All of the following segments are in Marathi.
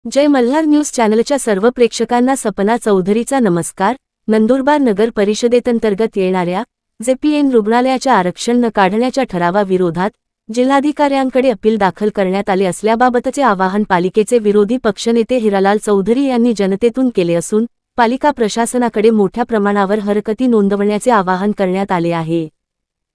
जय मल्हार न्यूज चॅनलच्या सर्व प्रेक्षकांना सपना चौधरीचा नमस्कार। नंदुरबार नगर परिषदेतंतर्गत येणाऱ्या जेपीएन रुग्णालयाच्या आरक्षण न काढण्याच्या ठरावाविरोधात जिल्हाधिकाऱ्यांकडे अपील दाखल करण्यात आले असल्याबाबतचे आवाहन पालिकेचे विरोधी पक्षनेते हिरालाल चौधरी यांनी जनतेतून केले असून पालिका प्रशासनाकडे मोठ्या प्रमाणावर हरकती नोंदवण्याचे आवाहन करण्यात आले आहे।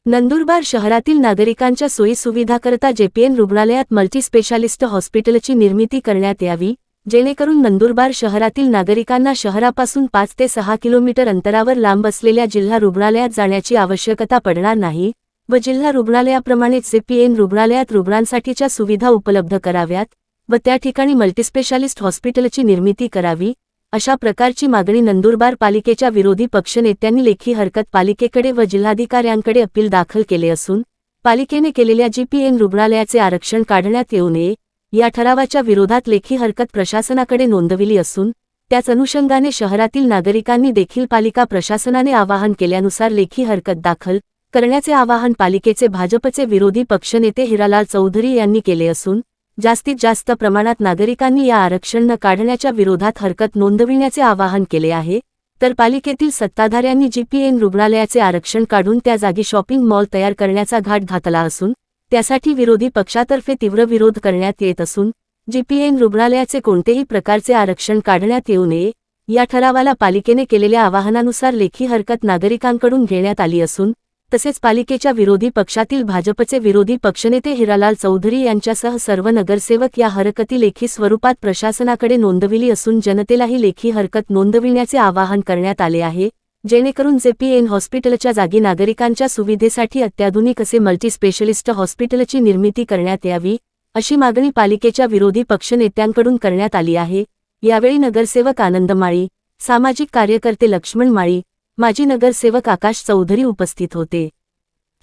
नंदुरबार शहरातील नागरिकांच्या सोयीसुविधाकरता जेपीएन रुग्णालयात मल्टीस्पेशालिस्ट हॉस्पिटलची निर्मिती करण्यात यावी, जेणेकरून नंदुरबार शहरातील नागरिकांना शहरापासून 5 ते 6 किलोमीटर अंतरावर लांब असलेल्या जिल्हा रुग्णालयात जाण्याची आवश्यकता पडणार नाही व जिल्हा रुग्णालयाप्रमाणेच जेपीएन रुग्णालयात रुग्णांसाठीच्या सुविधा उपलब्ध कराव्यात व त्या ठिकाणी मल्टीस्पेशालिस्ट हॉस्पिटलची निर्मिती करावी, अशा प्रकारची मागणी नंदुरबार पालिकेच्या विरोधी पक्षनेत्यांनी लेखी हरकत पालिकेकडे व जिल्हाधिकाऱ्यांकडे अपील दाखल केले असून पालिकेने केलेल्या जेपीएन रुग्णालयाचे आरक्षण काढण्यात येऊ नये या ठरावाच्या विरोधात लेखी हरकत प्रशासनाकडे नोंदविली असून त्याच अनुषंगाने शहरातील नागरिकांनी देखील पालिका प्रशासनाने आवाहन केल्यानुसार लेखी हरकत दाखल करण्याचे आवाहन पालिकेचे भाजपचे विरोधी पक्षनेते हिरालाल चौधरी यांनी केले असून जास्तीत जास्त प्रमाणात नागरिकांनी या आरक्षण न काढण्याच्या विरोधात हरकत नोंदविण्याचे आवाहन केले आहे। तर पालिकेतील सत्ताधाऱ्यांनी जेपीएन रुग्णालयाचे आरक्षण काढून त्या जागी शॉपिंग मॉल तयार करण्याचा घाट घातला असून त्यासाठी विरोधी पक्षातर्फे तीव्र विरोध करण्यात येत असून जेपीएन रुग्णालयाचे कोणतेही प्रकारचे आरक्षण काढण्यात येऊ नये या ठरावाला पालिकेने केलेल्या आवाहनानुसार लेखी हरकत नागरिकांकडून घेण्यात आली असून तसेच पालिकेच्या विरोधी पक्षातील भाजपचे विरोधी पक्षनेते हिरालाल चौधरी यांच्यासह सर्व नगरसेवक या हरकती लेखी स्वरूपात प्रशासनाकडे नोंदविली असून जनतेलाही लेखी हरकत नोंदविण्याचे आवाहन करण्यात आले आहे, जेणेकरून जेपीएन हॉस्पिटलच्या जागी नागरिकांच्या सुविधेसाठी अत्याधुनिक असे मल्टीस्पेशलिस्ट हॉस्पिटलची निर्मिती करण्यात यावी, अशी मागणी पालिकेच्या विरोधी पक्षनेत्यांकडून करण्यात आली आहे। यावेळी नगरसेवक आनंद माळी, सामाजिक कार्यकर्ते लक्ष्मण माळी, माजी नगरसेवक आकाश चौधरी उपस्थित होते।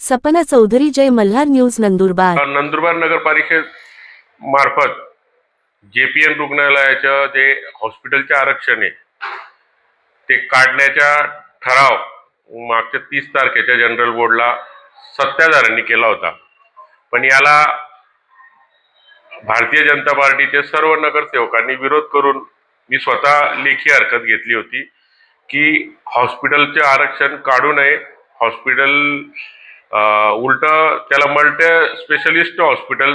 सपना चौधरी, जय मल्हार न्यूज, नंदुरबार। नंदुरबार नगर परिषद मार्फत जेपीएन रुग्णालयाच्या जे हॉस्पिटलचे आरक्षण आहे ते काढण्याचा ठराव मागच्या 30 तारखेच्या जनरल बोर्डला सत्ताधाऱ्यांनी केला होता, पण याला भारतीय जनता पार्टीचे सर्व नगरसेवकांनी विरोध करून मी स्वतः लेखी हरकत घेतली होती की हॉस्पिटलचे आरक्षण काढू नये, हॉस्पिटल उलट त्याला मल्टी स्पेशलिस्ट हॉस्पिटल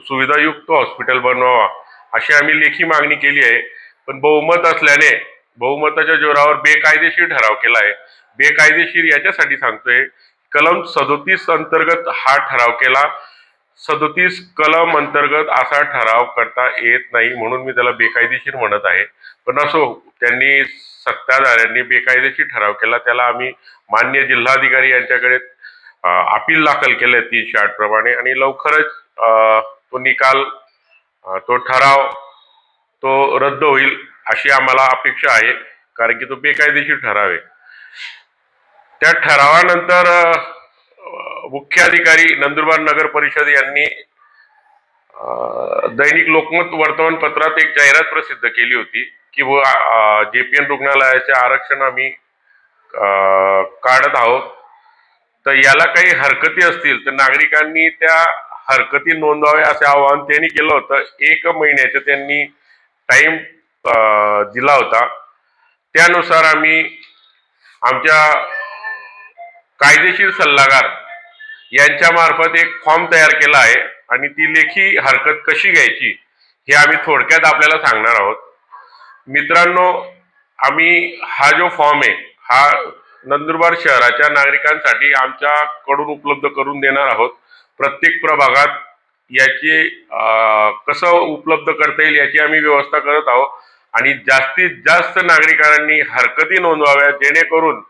सुविधायुक्त हॉस्पिटल बनवावा अशी आम्ही लेखी मागणी केली आहे। पण बहुमत असल्याने बहुमताच्या जोरावर बेकायदेशीर ठराव केला आहे। बेकायदेशीर याच्यासाठी सांगतोय, कलम 37 अंतर्गत हा ठराव केला। 37 कलम अंतर्गत असा ठराव करता येत नाही म्हणून मी त्याला बेकायदेशीर म्हणत आहे। पण असो, त्यांनी सत्ताधाऱ्यांनी बेकायदेशीर ठराव केला, त्याला आम्ही मान्य जिल्हाधिकारी यांच्याकडे अपील दाखल केले 308 प्रमाणे आणि लवकरच तो निकाल तो ठराव तो रद्द होईल अशी आम्हाला अपेक्षा आहे, कारण की तो बेकायदेशीर ठराव आहे। त्या ठरावानंतर मुख्याधिकारी नंदुरबार नगर परिषद यांनी दैनिक लोकमत वर्तमानपत्रात एक जाहिरात प्रसिद्ध केली होती की जेपीएन रुग्णालयाचे आरक्षण आम्ही काढत आहोत, तर याला काही हरकती असतील तर नागरिकांनी त्या हरकती नोंदवाव्या असे आवाहन त्यांनी केलं होतं। 1 महिन्याचा त्यांनी टाइम दिला होता, त्यानुसार आम्ही आमच्या कायदेशीर सल्लागार यांच्या मार्फत एक फॉर्म तयार केला आहे आणि ती लेखी हरकत कशी घ्यायची हे आम्ही थोडक्यात आपल्याला सांगणार आहोत। मित्रांनो, आम्ही हा जो फॉर्म आहे हा नंदुरबार शहराच्या नागरिकांसाठी आमच्याकडून उपलब्ध करून देणार आहोत। प्रत्येक प्रभागात याची कसं उपलब्ध करता येईल याची आम्ही व्यवस्था करत आहोत आणि जास्तीत जास्त नागरिकांनी हरकती नोंदवाव्या, जेणेकरून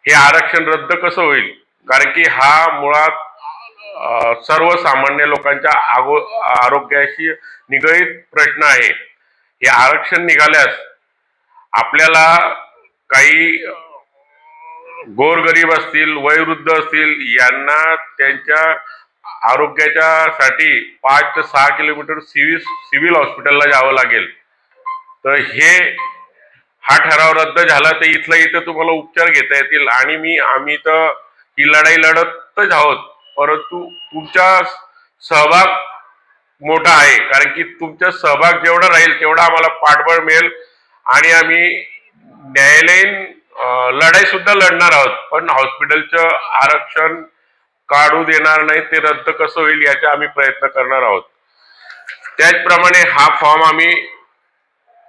हे आरक्षण रद्द कसं होईल, कारण की हा मुळात सर्वसामान्य लोकांच्या आरोग्याशी निगडीत प्रश्न आहे। हे आरक्षण निघाल्यास आपल्याला काही गोरगरीब असतील, वयोवृद्ध असतील, यांना त्यांच्या आरोग्याच्यासाठी 5 ते 6 किलोमीटर सिव्हिल हॉस्पिटलला जावं लागेल। तर हा ठराव रद्द झाला तर इथं तुम्हाला उपचार घेता येतील आणि आम्ही तर ही लढाई लढतच आहोत परंतु तुमचा सहभाग मोठा आहे, कारण की तुमचा सहभाग जेवढा राहील तेवढा आम्हाला पाठबळ मिळेल आणि आम्ही न्यायालयीन लढाई सुद्धा लढणार आहोत. पण हॉस्पिटलचं आरक्षण काढू देणार नाही, ते रद्द कसं होईल याचा आम्ही प्रयत्न करणार आहोत. त्याचप्रमाणे हा फॉर्म आम्ही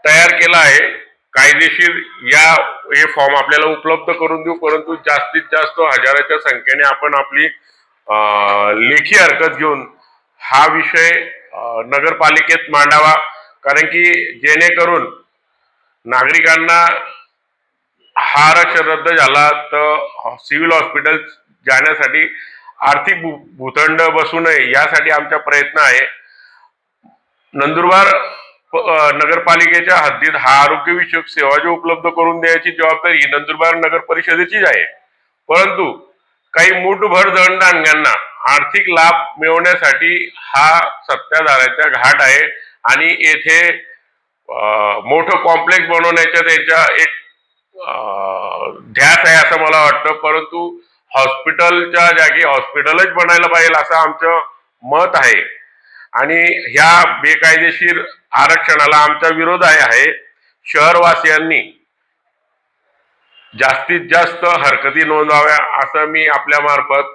तयार केला आहे कायदेशीर. हे फॉर्म आपल्याला उपलब्ध करून देऊ, परंतु जास्तीत जास्त हजाराच्या संख्येने आपण आपली लेखी हरकत घेऊन हा विषय नगरपालिकेत मांडावा, कारण की जेणेकरून नागरिकांना हा आरक्षण रद्द झाला तर सिव्हिल हॉस्पिटल जाण्यासाठी आर्थिक भूतंड बसू नये यासाठी आमचा प्रयत्न आहे. नंदुरबार नगरपालिकेच्या हद्दीत हा आरोग्यविषयक सेवा जो उपलब्ध करून द्यायची जबाबदारी ही नंदुरबार नगर परिषदेचीच आहे. परंतु काही मूठभर दंडांना आर्थिक लाभ मिळवण्यासाठी हा सत्ताधाऱ्याचा घाट आहे आणि येथे मोठं कॉम्प्लेक्स बनवण्याच्या त्यांच्या एक ध्यास आहे असं मला वाटतं. परंतु हॉस्पिटलच्या जागी हॉस्पिटलच बनायला पाहिजे असं आमचं मत आहे आणि ह्या बेकायदेशीर आरक्षणाला आमचा विरोध आहे. शहरवासियांनी जास्तीत जास्त हरकती नोंदवाव्या असं मी आपल्या मार्फत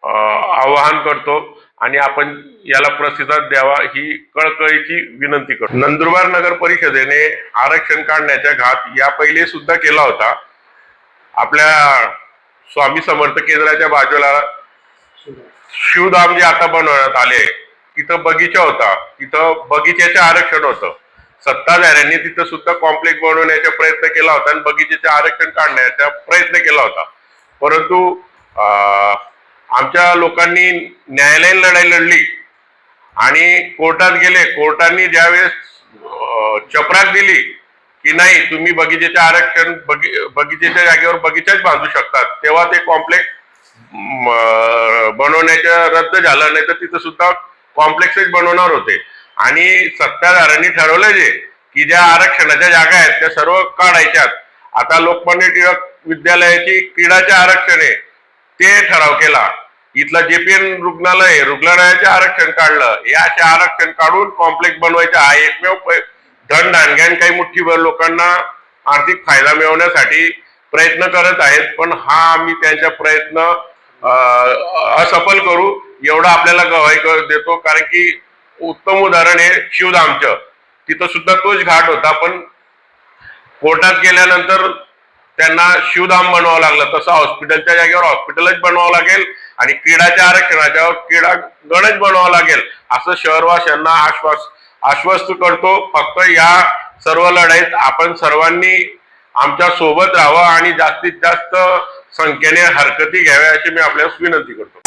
आवाहन करतो आणि आपण याला प्रतिसाद द्यावा ही कळकळीची विनंती करतो. नंदुरबार नगर परिषदेने आरक्षण काढण्याचा घात या पहिले सुद्धा केला होता. आपल्या स्वामी समर्थ केंद्राच्या बाजूला शिवधाम जे आता बनवण्यात आले तिथं बगीचा होता, तिथं बगीच्याचं आरक्षण होतं. सत्ताधाऱ्यांनी तिथं सुद्धा कॉम्प्लेक्स बनवण्याचा प्रयत्न केला होता आणि बगीचेचे आरक्षण काढण्याचा प्रयत्न केला होता. परंतु आमच्या लोकांनी न्यायालयीन लढाई लढली आणि कोर्टात गेले. कोर्टाने ज्यावेळेस चपराक दिली की नाही तुम्ही बगीचेचे आरक्षण बगीचेच्या जागेवर बगीचाच बांधू शकतात, तेव्हा ते कॉम्प्लेक्स बनवण्याचं रद्द झालं. नाही तर तिथं सुद्धा कॉम्प्लेक्सच बनवणार होते आणि सत्ताधाऱ्यांनी ठरवलं जे की ज्या आरक्षणाच्या जागा आहेत त्या सर्व काढायच्यात. आता लोकमान्य टिळक विद्यालयाची क्रीडाचे आरक्षण आहे ते ठराव केला. इथलं JPN रुग्णालयाचे आरक्षण काढलं. हे असे आरक्षण काढून कॉम्प्लेक्स बनवायचे हा एकमेव धनधानग्यान काही मुठ्ठीभर लोकांना आर्थिक फायदा मिळवण्यासाठी प्रयत्न करत आहेत. पण हा आम्ही त्यांचा प्रयत्न असफल करू एवढा आपल्याला गवाही देतो, कारण की उत्तम उदाहरण आहे शिवधामचं. तिथं सुद्धा तोच घाट होता, पण कोर्टात गेल्यानंतर त्यांना शिवधाम बनवावं लागलं. तसं हॉस्पिटलच्या जागेवर हॉस्पिटलच बनवावं लागेल आणि क्रीडाच्या आरक्षणाच्यावर क्रीडा गणच बनवावं लागेल असं शहरवासियांना आश्वस्त करतो. फक्त या सर्व लढाईत आपण सर्वांनी आमच्या सोबत राहावं आणि जास्तीत जास्त संख्येने हरकती घ्याव्या अशी मी आपल्यास विनंती करतो.